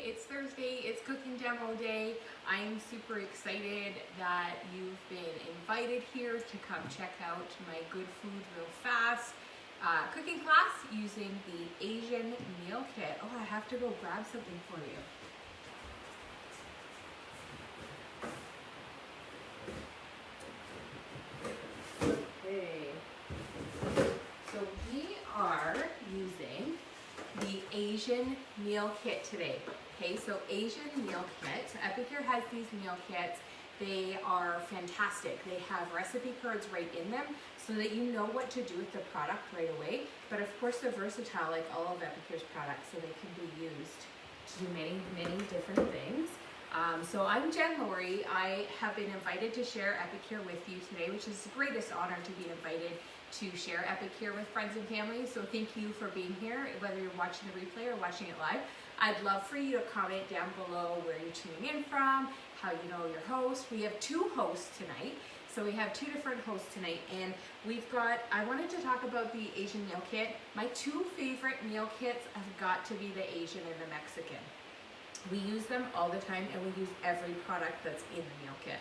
it's Thursday, it's cooking demo day. I'm super excited that you've been invited here to come check out my Good Food Real Fast cooking class using the Asian meal kit. Oh, I have to go grab something for you. Okay, so we are using the Asian meal kit today. Okay, so Asian meal kit. Epicure has these meal kits. They are fantastic. They have recipe cards right in them so that you know what to do with the product right away. But of course they're versatile like all of Epicure's products, so they can be used to do many, many different things. So I'm Jen Laurie. I have been invited to share Epicure with you today, which is the greatest honor to be invited to share Epicure with friends and family. So thank you for being here, whether you're watching the replay or watching it live. I'd love for you to comment down below where you're tuning in from, how you know your host. We have two hosts tonight. So we have two different hosts tonight, and I wanted to talk about the Asian meal kit. My two favorite meal kits have got to be the Asian and the Mexican. We use them all the time, and we use every product that's in the meal kit.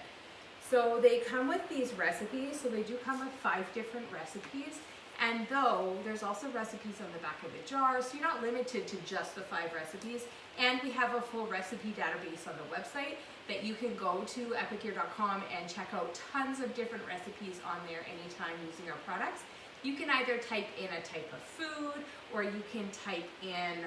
So they come with these recipes. So they do come with 5 different recipes. And though there's also recipes on the back of the jar, so you're not limited to just the 5 recipes. And we have a full recipe database on the website that you can go to epicure.com and check out tons of different recipes on there anytime using our products. You can either type in a type of food, or you can type in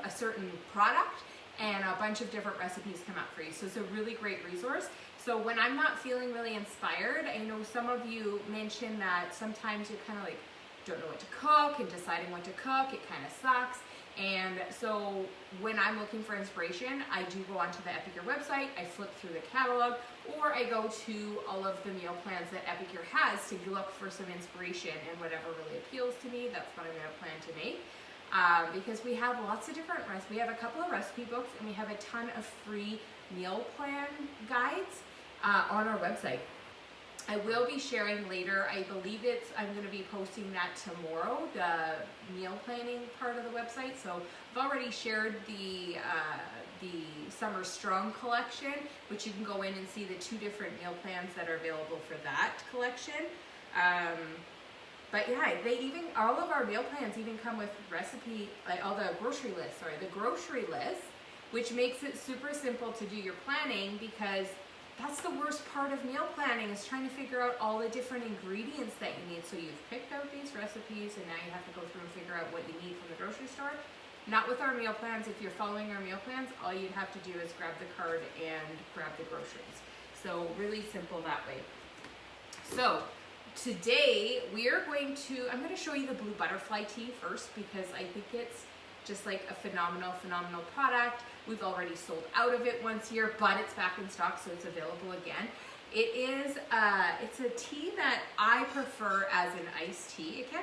a certain product, and a bunch of different recipes come out for you. So it's a really great resource. So when I'm not feeling really inspired, I know some of you mentioned that sometimes you kind of like don't know what to cook, and deciding what to cook, it kind of sucks. And so when I'm looking for inspiration, I do go onto the Epicure website, I flip through the catalog, or I go to all of the meal plans that Epicure has to look for some inspiration, and whatever really appeals to me, that's what I'm going to plan to make. Because we have lots of different recipes. We have a couple of recipe books, and we have a ton of free meal plan guides on our website. I will be sharing later, I believe I'm going to be posting that tomorrow, the meal planning part of the website. So I've already shared the Summer Strong collection, which you can go in and see the 2 different meal plans that are available for that collection. But yeah, all of our meal plans even come with all the grocery lists, which makes it super simple to do your planning, because that's the worst part of meal planning, is trying to figure out all the different ingredients that you need. So you've picked out these recipes, and now you have to go through and figure out what you need from the grocery store. Not with our meal plans. If you're following our meal plans, all you'd have to do is grab the card and grab the groceries. So really simple that way. So today I'm going to show you the blue butterfly tea first, because I think it's just like a phenomenal product. We've already sold out of it once a year, but it's back in stock, so it's available again. It's a tea that I prefer as an iced tea. It can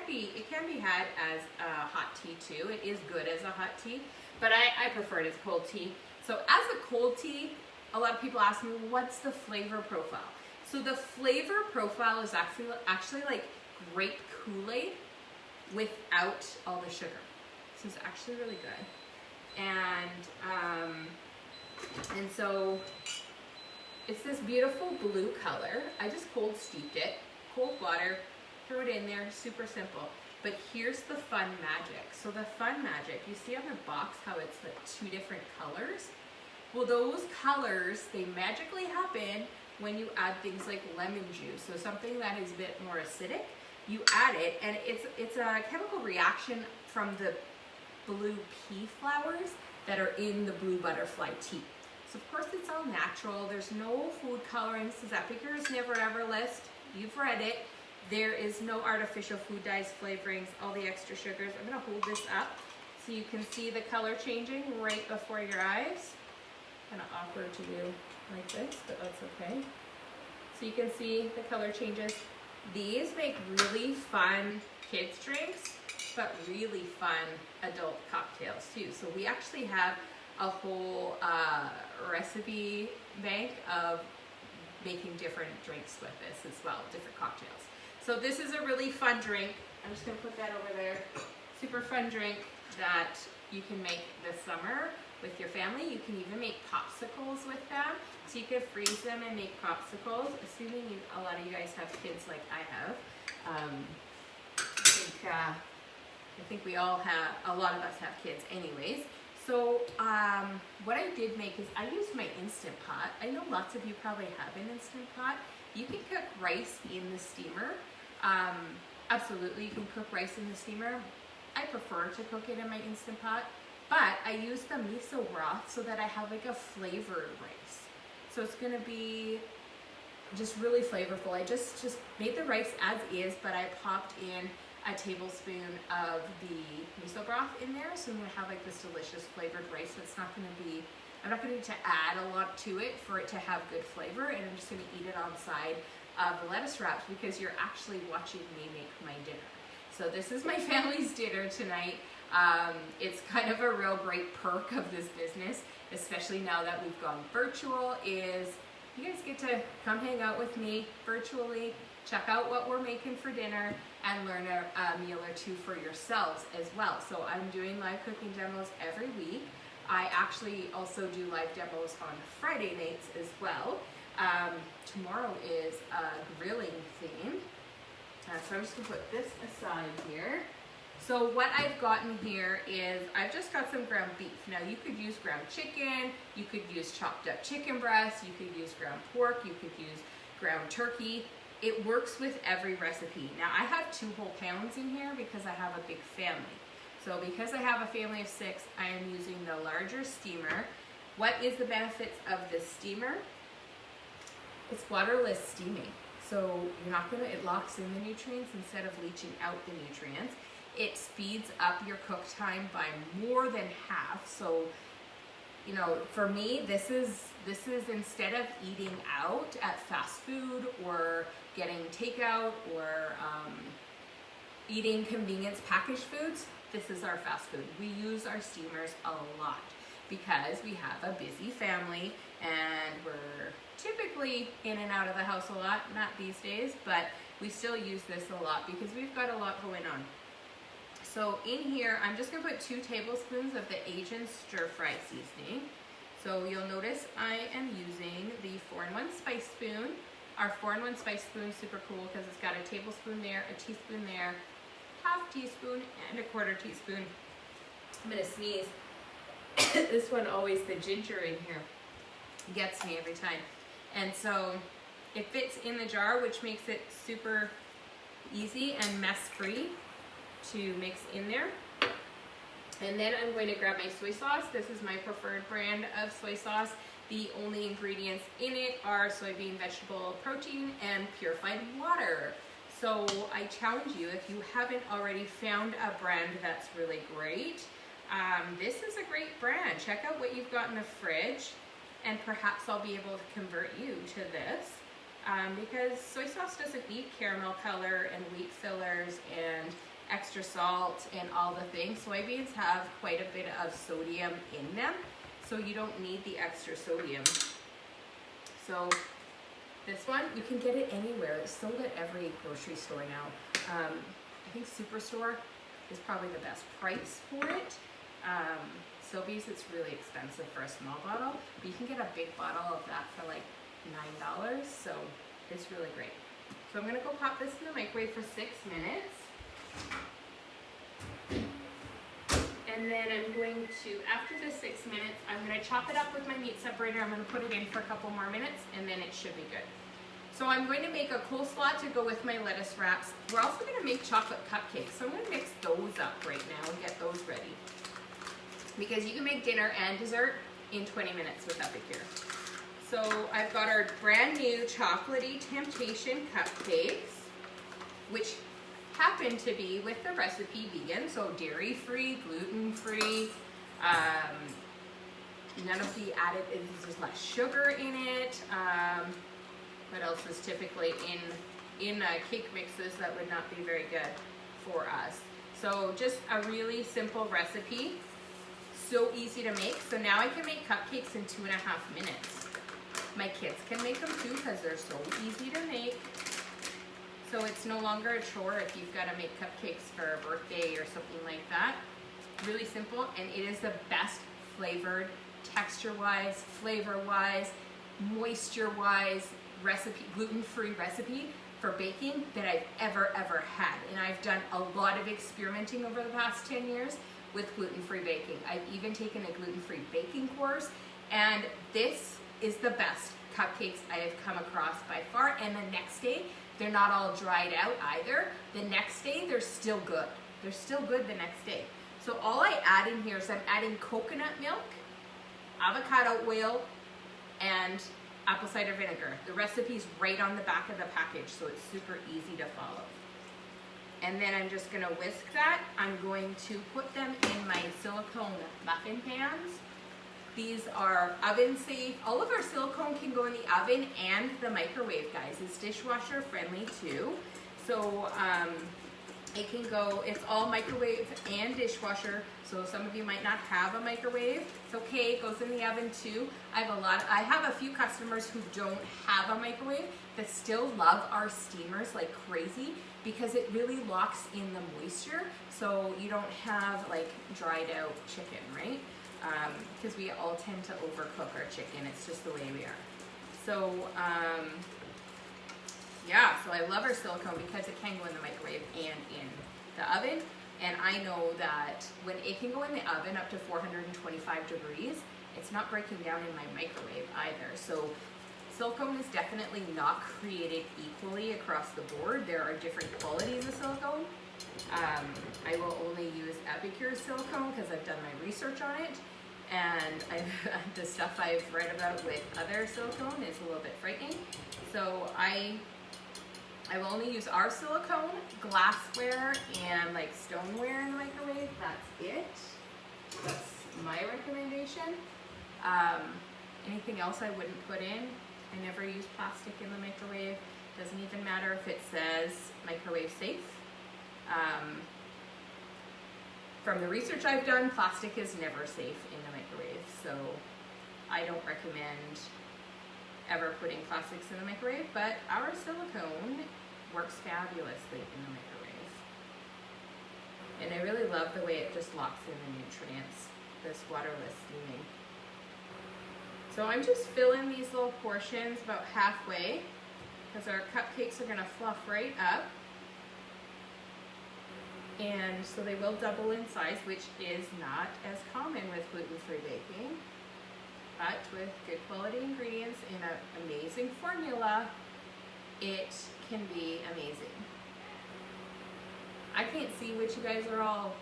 be had as a hot tea too. It is good as a hot tea, but I prefer it as cold tea. So as a cold tea, a lot of people ask me, what's the flavor profile? So the flavor profile is actually like grape Kool-Aid without all the sugar. So it's actually really good. And so it's this beautiful blue color. I just cold steeped it, cold water, threw it in there, super simple. But here's the fun magic. So the fun magic, you see on the box how it's like 2 different colors? Well, those colors, they magically happen when you add things like lemon juice. So something that is a bit more acidic, you add it, and it's a chemical reaction from the blue pea flowers that are in the blue butterfly tea. So of course it's all natural. There's no food coloring. This is Epicure's Never Ever list. You've read it. There is no artificial food dyes, flavorings, all the extra sugars. I'm going to hold this up so you can see the color changing right before your eyes. Kind of awkward to do like this, but that's okay. So you can see the color changes. These make really fun kids drinks, but really fun adult cocktails too. So we actually have a whole recipe bank of making different drinks with this as well, different cocktails. So this is a really fun drink. I'm just gonna put that over there. Super fun drink that you can make this summer with your family. You can even make popsicles with them. So you could freeze them and make popsicles, assuming a lot of you guys have kids like I have. I think we all have, a lot of us have kids anyways. So what I did make is I used my Instant Pot. I know lots of you probably have an Instant Pot. You can cook rice in the steamer. Absolutely, you can cook rice in the steamer. I prefer to cook it in my Instant Pot, but I use the miso broth so that I have like a flavored rice. So it's gonna be just really flavorful. I just made the rice as is, but I popped in a tablespoon of the miso broth in there. So I'm gonna have like this delicious flavored rice that's not gonna be, I'm not gonna need to add a lot to it for it to have good flavor, and I'm just gonna eat it on side of the lettuce wraps because you're actually watching me make my dinner. So this is my family's dinner tonight. It's kind of a real great perk of this business, especially now that we've gone virtual, is you guys get to come hang out with me virtually, check out what we're making for dinner, and learn a meal or two for yourselves as well. So I'm doing live cooking demos every week. I actually also do live demos on Friday nights as well. Tomorrow is a grilling theme. So I'm just gonna put this aside here. So what I've gotten here is I've just got some ground beef. Now you could use ground chicken, you could use chopped up chicken breasts, you could use ground pork, you could use ground turkey. It works with every recipe. Now I have 2 whole pounds in here because I have a big family. So because I have a family of 6, I am using the larger steamer. What is the benefits of this steamer? It's waterless steaming. So you're not gonna, it locks in the nutrients instead of leaching out the nutrients. It speeds up your cook time by more than half. So, you know, for me, this is instead of eating out at fast food or getting takeout or eating convenience packaged foods, this is our fast food. We use our steamers a lot because we have a busy family and we're typically in and out of the house a lot, not these days, but we still use this a lot because we've got a lot going on. So in here, I'm just gonna put 2 tablespoons of the Asian stir fry seasoning. So you'll notice I am using the 4-in-1 spice spoon. Our 4-in-1 spice spoon is super cool because it's got a tablespoon there, a teaspoon there, half teaspoon, and a 1/4 teaspoon. I'm gonna sneeze. This one always, the ginger in here gets me every time. And so it fits in the jar, which makes it super easy and mess-free to mix in there. And then I'm going to grab my soy sauce. This is my preferred brand of soy sauce. The only ingredients in it are soybean vegetable protein and purified water. So I challenge you, if you haven't already found a brand that's really great, this is a great brand. Check out what you've got in the fridge, and perhaps I'll be able to convert you to this. Because soy sauce doesn't need caramel color and wheat fillers and extra salt and all the things. Soybeans have quite a bit of sodium in them, so you don't need the extra sodium. So this one, you can get it anywhere. It's sold at every grocery store now. I think Superstore is probably the best price for it. Sobeys, it's really expensive for a small bottle, but you can get a big bottle of that for like $9, so it's really great. So I'm gonna go pop this in the microwave for 6 minutes. And then I'm going to, after the 6 minutes, I'm gonna chop it up with my meat separator. I'm gonna put it in for a couple more minutes, and then it should be good. So I'm going to make a coleslaw to go with my lettuce wraps. We're also gonna make chocolate cupcakes, so I'm gonna mix those up right now and get those ready. Because you can make dinner and dessert in 20 minutes with Epicure. So I've got our brand new chocolatey Temptation cupcakes, which happen to be with the recipe vegan, so dairy-free, gluten-free, none of the added, there's less sugar in it. What else is typically in cake mixes that would not be very good for us? So just a really simple recipe, so easy to make. So now I can make cupcakes in 2.5 minutes. My kids can make them too because they're so easy to make. So it's no longer a chore if you've got to make cupcakes for a birthday or something like that. really simple, and it is the best flavored, texture-wise, flavor-wise, moisture-wise recipe, gluten-free recipe for baking that I've ever had. And I've done a lot of experimenting over the past 10 years with gluten-free baking. I've even taken a gluten-free baking course, and this is the best cupcakes I have come across by far. And the next day, they're not all dried out either. The next day, they're still good. They're still good the next day. So all I add in here is I'm adding coconut milk, avocado oil, and apple cider vinegar. The recipe's right on the back of the package, so it's super easy to follow. And then I'm just gonna whisk that. I'm going to put them in my silicone muffin pans. These are oven safe. All of our silicone can go in the oven and the microwave, guys. It's dishwasher friendly too. So it can go, it's all microwave and dishwasher. So some of you might not have a microwave. It's okay, it goes in the oven too. I have a few customers who don't have a microwave that still love our steamers like crazy because it really locks in the moisture. So you don't have like dried out chicken, right? Because we all tend to overcook our chicken. It's just the way we are. So, yeah, so I love our silicone because it can go in the microwave and in the oven. And I know that when it can go in the oven up to 425 degrees, it's not breaking down in my microwave either. So silicone is definitely not created equally across the board. There are different qualities of silicone. I will only use Epicure silicone because I've done my research on it. And the stuff I've read about with other silicone is a little bit frightening. So I will only use our silicone, glassware, and like stoneware in the microwave. That's it. That's my recommendation. Anything else I wouldn't put in. I never use plastic in the microwave. Doesn't even matter if it says microwave safe. From the research I've done, plastic is never safe in the microwave, so I don't recommend ever putting plastics in the microwave, but our silicone works fabulously in the microwave. And I really love the way it just locks in the nutrients, this waterless steaming. So I'm just filling these little portions about halfway because our cupcakes are gonna fluff right up. And so they will double in size, which is not as common with gluten-free baking. But with good quality ingredients and an amazing formula, it can be amazing. I can't see what you guys are all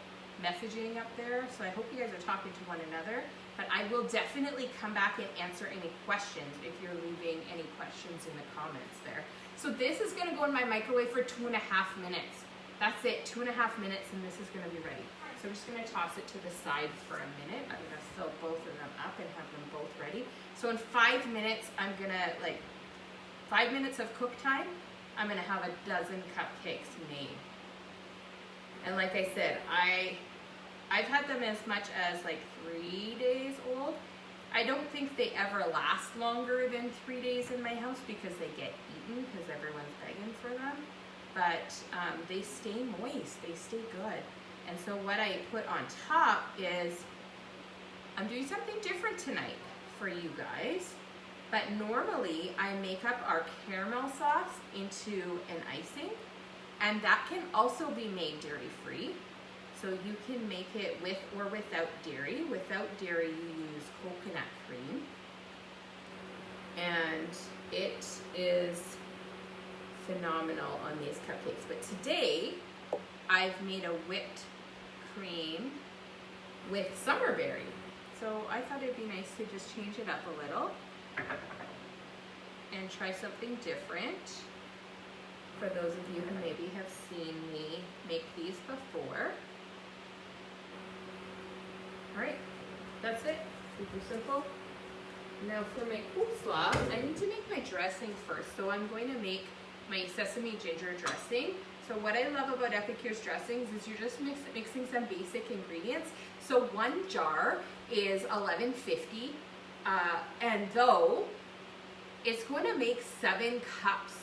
messaging up there, so I hope you guys are talking to one another. But I will definitely come back and answer any questions if you're leaving any questions in the comments there. So this is gonna go in my microwave for 2.5 minutes. That's it, 2.5 minutes, and this is gonna be ready. So I'm just gonna toss it to the side for a minute. I'm gonna fill both of them up and have them both ready. So in 5 minutes, I'm gonna, 5 minutes of cook time, I'm gonna have a dozen cupcakes made. And like I said, I've had them as much as 3 days old. I don't think they ever last longer than 3 days in my house because they get eaten because everyone's begging for them. But they stay moist, they stay good. And so what I put on top is, I'm doing something different tonight for you guys. But normally I make up our caramel sauce into an icing, and that can also be made dairy-free. So you can make it with or without dairy. Without dairy, you use coconut cream. And it is phenomenal on these cupcakes. But today, I've made a whipped cream with summerberry. So I thought it'd be nice to just change it up a little and try something different for those of you who maybe have seen me make these before. All right, that's it, super simple. Now for my coleslaw, I need to make my dressing first. So I'm going to make my sesame ginger dressing. So what I love about Epicure's dressings is you're just mixing some basic ingredients. So one jar is $11.50, and though it's going to make 7 cups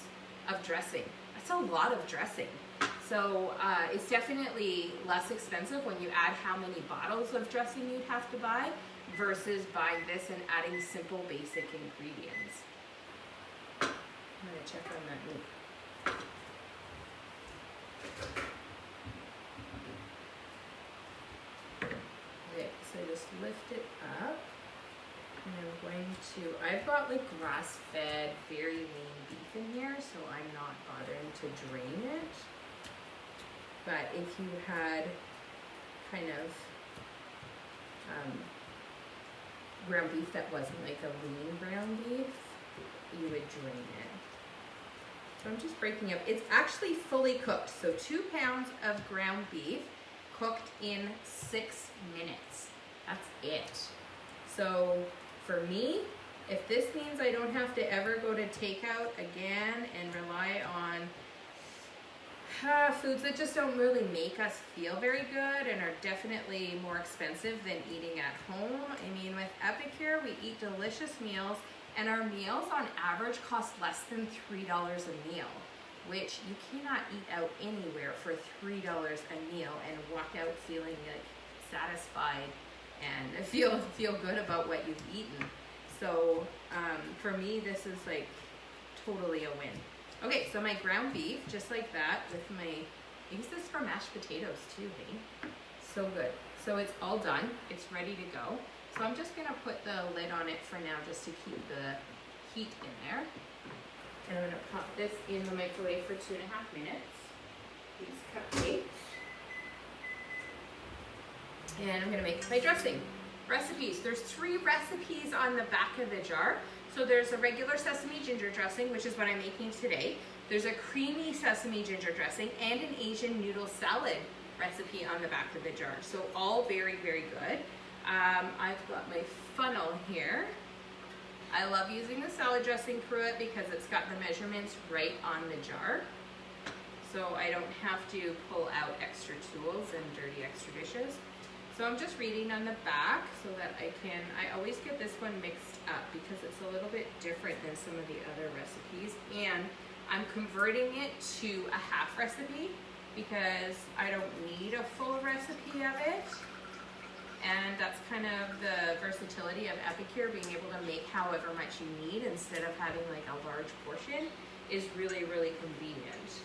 of dressing. That's a lot of dressing. So it's definitely less expensive when you add how many bottles of dressing you'd have to buy versus buying this and adding simple basic ingredients. I'm gonna check on that meat. Okay, so just lift it up. And I'm going to, I've got like grass-fed, very lean beef in here, so I'm not bothering to drain it. But if you had kind of ground beef that wasn't like a lean ground beef, you would drain it. So I'm just breaking up. It's actually fully cooked. So 2 pounds of ground beef cooked in 6 minutes. That's it. So for me, if this means I don't have to ever go to takeout again and rely on foods that just don't really make us feel very good and are definitely more expensive than eating at home. I mean, with Epicure, we eat delicious meals, and our meals on average cost less than $3 a meal, which you cannot eat out anywhere for $3 a meal and walk out feeling like satisfied and feel good about what you've eaten. So for me, this is like totally a win. Okay, so my ground beef, just like that, with my, I use this for mashed potatoes too, hey? So good. So it's all done, it's ready to go. So I'm just gonna put the lid on it for now just to keep the heat in there. And I'm gonna pop this in the microwave for 2.5 minutes. These cupcakes. And I'm gonna make my dressing. Recipes, there's 3 recipes on the back of the jar. So there's a regular sesame ginger dressing, which is what I'm making today. There's a creamy sesame ginger dressing and an Asian noodle salad recipe on the back of the jar. So all very, very good. I've got my funnel here. I love using the salad dressing cruet because it's got the measurements right on the jar. So I don't have to pull out extra tools and dirty extra dishes. So I'm just reading on the back so that I always get this one mixed up because it's a little bit different than some of the other recipes. And I'm converting it to a half recipe because I don't need a full recipe of it. And that's kind of the versatility of Epicure, being able to make however much you need instead of having like a large portion is really, really convenient.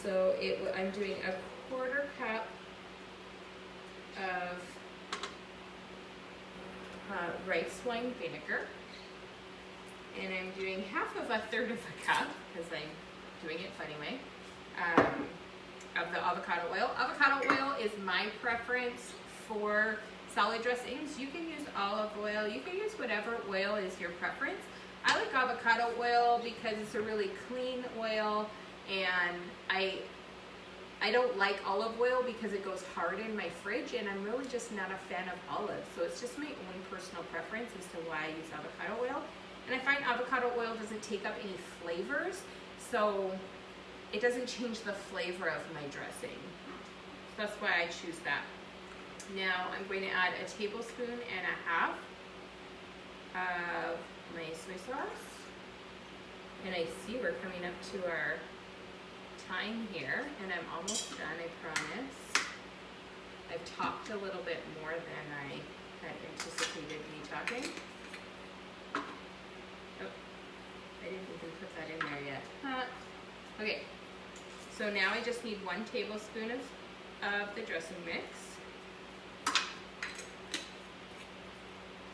So I'm doing a 1/4 cup of rice wine vinegar, and I'm doing 1/2 of a cup, because I'm doing it funny way, of the avocado oil. Avocado oil is my preference for salad dressings. You can use olive oil, you can use whatever oil is your preference. I like avocado oil because it's a really clean oil, and I don't like olive oil because it goes hard in my fridge, and I'm really just not a fan of olives. So it's just my own personal preference as to why I use avocado oil. And I find avocado oil doesn't take up any flavors, so it doesn't change the flavor of my dressing. So that's why I choose that. Now I'm going to add 1.5 tablespoons of my soy sauce. And I see we're coming up to our time here, and I'm almost done, I promise. I've talked a little bit more than I had anticipated me talking. Oh, I didn't even put that in there yet. Okay, so now I just need 1 tablespoon of the dressing mix.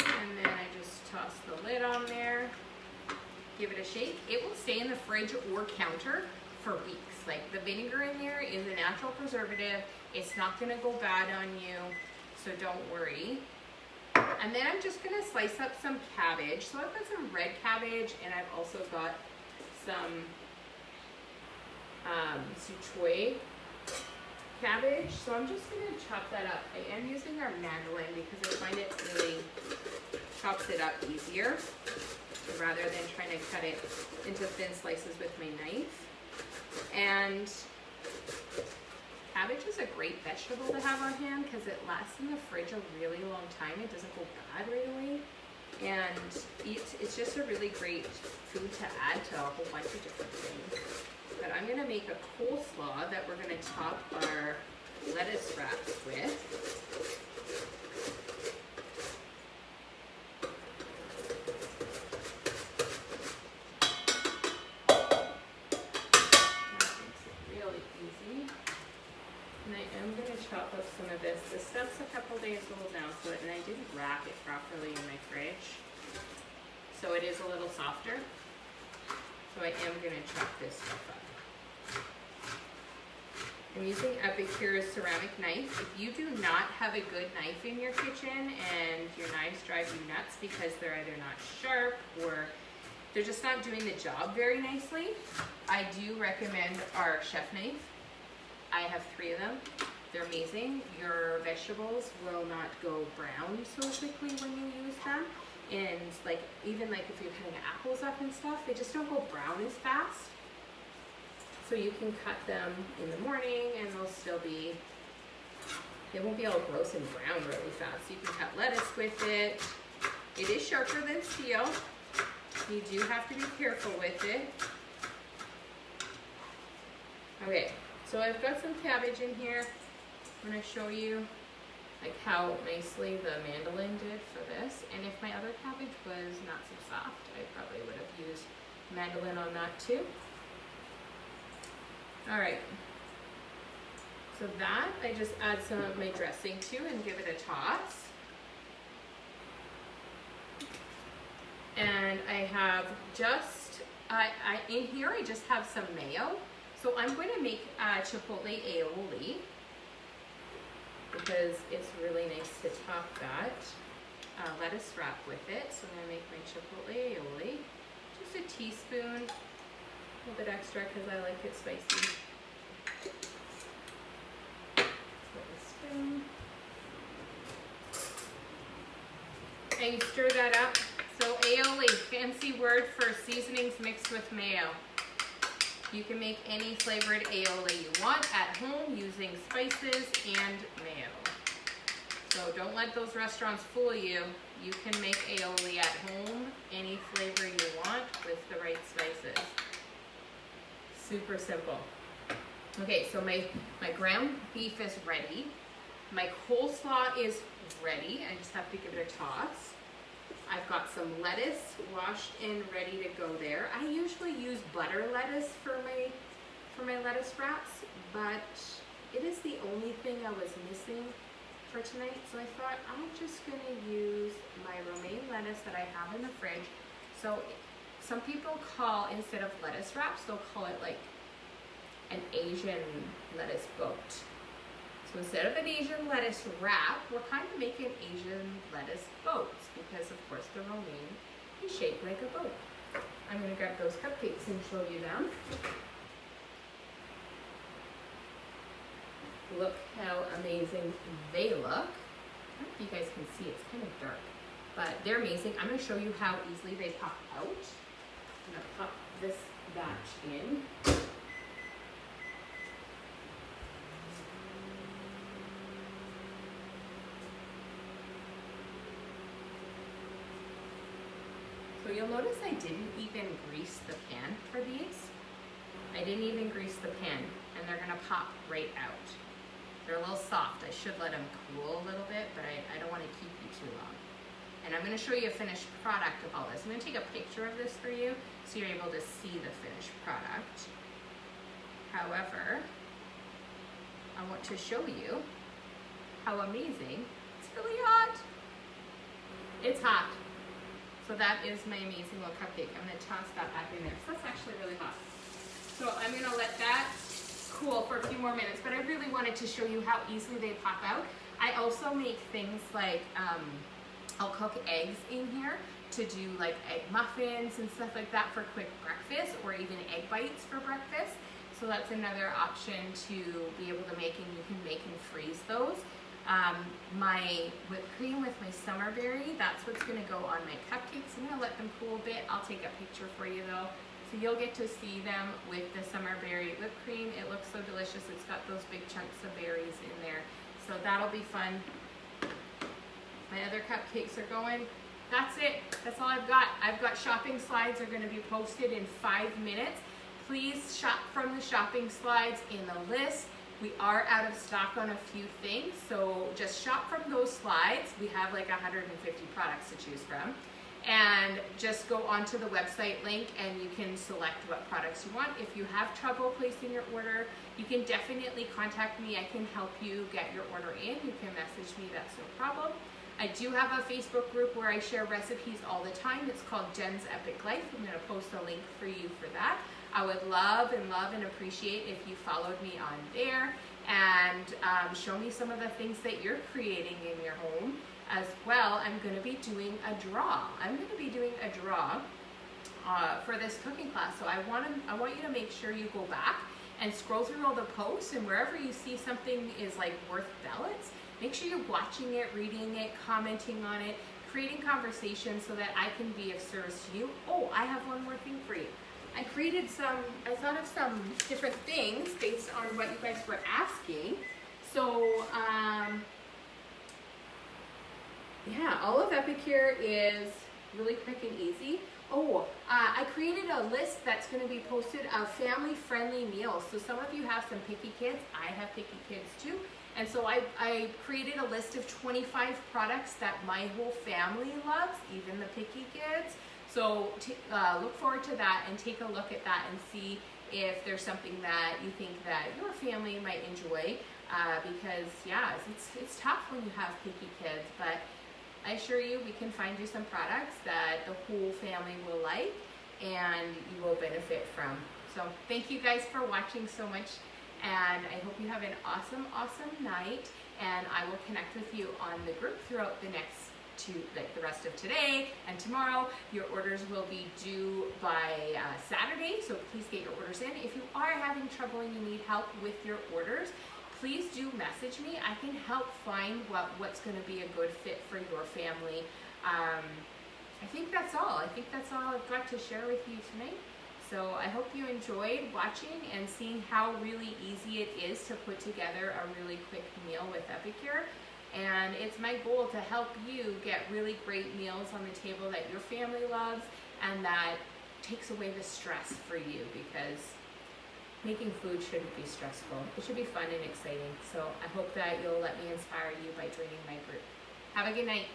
And then I just toss the lid on there, give it a shake. It will stay in the fridge or counter for weeks. Like, the vinegar in there is a natural preservative. It's not gonna go bad on you, so don't worry. And then I'm just gonna slice up some cabbage. So I've got some red cabbage, and I've also got some Sichuan cabbage. So I'm just gonna chop that up. I am using our mandolin because I find it really chops it up easier rather than trying to cut it into thin slices with my knife. And cabbage is a great vegetable to have on hand because it lasts in the fridge a really long time. It doesn't go bad right away. And it's just a really great food to add to a whole bunch of different things. But I'm gonna make a coleslaw that we're gonna top our lettuce wraps with. Chop up some of this. This stuff's a couple days old now, and I didn't wrap it properly in my fridge. So it is a little softer. So I am going to chop this stuff up. I'm using Epicure's ceramic knife. If you do not have a good knife in your kitchen and your knives drive you nuts because they're either not sharp or they're just not doing the job very nicely, I do recommend our chef knife. I have 3 of them. They're amazing. Your vegetables will not go brown so quickly when you use them. And even if you're cutting apples up and stuff, they just don't go brown as fast. So you can cut them in the morning and they'll still be, they won't be all gross and brown really fast. You can cut lettuce with it. It is sharper than steel. You do have to be careful with it. Okay, so I've got some cabbage in here. I'm going to show you how nicely the mandolin did for this. And if my other cabbage was not so soft, I probably would have used mandolin on that too. All right. So that, I just add some of my dressing to and give it a toss. And I have just, in here I just have some mayo. So I'm going to make chipotle aioli, because it's really nice to top that. Lettuce wrap with it. So I'm going to make my chipotle aioli. Just a teaspoon, a little bit extra because I like it spicy. Spoon. And you stir that up. So aioli, fancy word for seasonings mixed with mayo. You can make any flavored aioli you want at home using spices and mayo. So don't let those restaurants fool you. You can make aioli at home, any flavor you want with the right spices. Super simple. Okay, so my ground beef is ready. My coleslaw is ready. I just have to give it a toss. I've got some lettuce washed and ready to go there. I usually use butter lettuce for my lettuce wraps, but it is the only thing I was missing for tonight. So I thought I'm just gonna use my romaine lettuce that I have in the fridge. So some people call, instead of lettuce wraps, they'll call it like an Asian lettuce boat. So instead of an Asian lettuce wrap, we're kind of making Asian lettuce boats because, of course, the romaine is shaped like a boat. I'm going to grab those cupcakes and show you them. Look how amazing they look. I don't know if you guys can see, it's kind of dark, but they're amazing. I'm going to show you how easily they pop out. I'm going to pop this batch in. So you'll notice I didn't even grease the pan for these. I didn't even grease the pan, and they're gonna pop right out. They're a little soft. I should let them cool a little bit, but I don't wanna keep you too long. And I'm gonna show you a finished product of all this. I'm gonna take a picture of this for you so you're able to see the finished product. However, I want to show you how amazing, it's really hot. It's hot. So that is my amazing little cupcake. I'm gonna toss that back in there. So that's actually really hot. So I'm gonna let that cool for a few more minutes, but I really wanted to show you how easily they pop out. I also make things like, I'll cook eggs in here to do like egg muffins and stuff like that for quick breakfast, or even egg bites for breakfast. So that's another option to be able to make, and you can make and freeze those. My whipped cream with my summer berry, that's what's gonna go on my cupcakes. I'm gonna let them cool a bit. I'll take a picture for you though. So you'll get to see them with the summer berry whipped cream. It looks so delicious. It's got those big chunks of berries in there. So that'll be fun. My other cupcakes are going. That's it. That's all I've got. I've got shopping slides are gonna be posted in 5 minutes. please shop from the shopping slides in the list. We are out of stock on a few things, so just shop from those slides. We have like 150 products to choose from. And just go onto the website link and you can select what products you want. If you have trouble placing your order, you can definitely contact me. I can help you get your order in. You can message me, that's no problem. I do have a Facebook group where I share recipes all the time. It's called Jen's Epic Life. I'm going to post a link for you for that. I would love and appreciate if you followed me on there and show me some of the things that you're creating in your home. As well, I'm going to be doing a draw. For this cooking class. So I want you to make sure you go back and scroll through all the posts, and wherever you see something is like worth ballots, make sure you're watching it, reading it, commenting on it, creating conversation so that I can be of service to you. Oh, I have one more thing for you. I thought of some different things based on what you guys were asking. So, yeah, all of Epicure is really quick and easy. Oh, I created a list that's going to be posted of family-friendly meals. So some of you have some picky kids. I have picky kids too. And so I created a list of 25 products that my whole family loves, even the picky kids. So look forward to that and take a look at that and see if there's something that you think that your family might enjoy. Because yeah, it's tough when you have picky kids, but I assure you we can find you some products that the whole family will like and you will benefit from. So thank you guys for watching so much, and I hope you have an awesome night, and I will connect with you on the group throughout the the rest of today and tomorrow. Your orders will be due by Saturday, so please get your orders in. If you are having trouble and you need help with your orders, please do message me. I can help find what's going to be a good fit for your family. I think that's all. I've got to share with you tonight. So I hope you enjoyed watching and seeing how really easy it is to put together a really quick meal with Epicure. And it's my goal to help you get really great meals on the table that your family loves and that takes away the stress for you, because making food shouldn't be stressful. It should be fun and exciting. So I hope that you'll let me inspire you by joining my group. Have a good night.